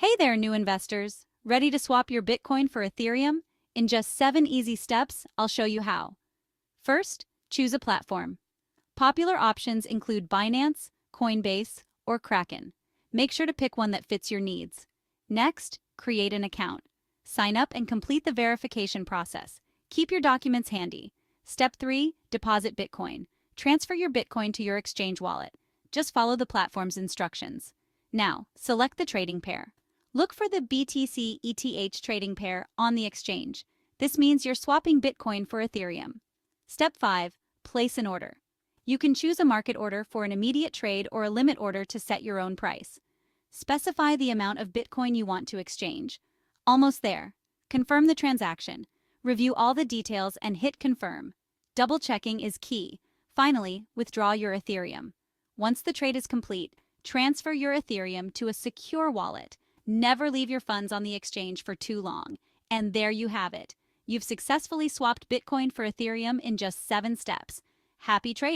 Hey there, new investors. Ready to swap your Bitcoin for Ethereum? In just 7 easy steps, I'll show you how. First, choose a platform. Popular options include Binance, Coinbase, or Kraken. Make sure to pick one that fits your needs. Next, create an account. Sign up and complete the verification process. Keep your documents handy. Step 3, deposit Bitcoin. Transfer your Bitcoin to your exchange wallet. Just follow the platform's instructions. Now, select the trading pair. Look for the BTC-ETH trading pair on the exchange. This means you're swapping Bitcoin for Ethereum. Step 5, place an order. You can choose a market order for an immediate trade or a limit order to set your own price. Specify the amount of Bitcoin you want to exchange. Almost there. Confirm the transaction. Review all the details and hit confirm. Double-checking is key. Finally, withdraw your Ethereum. Once the trade is complete, transfer your Ethereum to a secure wallet. Never leave your funds on the exchange for too long. And there you have it. You've successfully swapped Bitcoin for Ethereum in just 7 steps. Happy trading!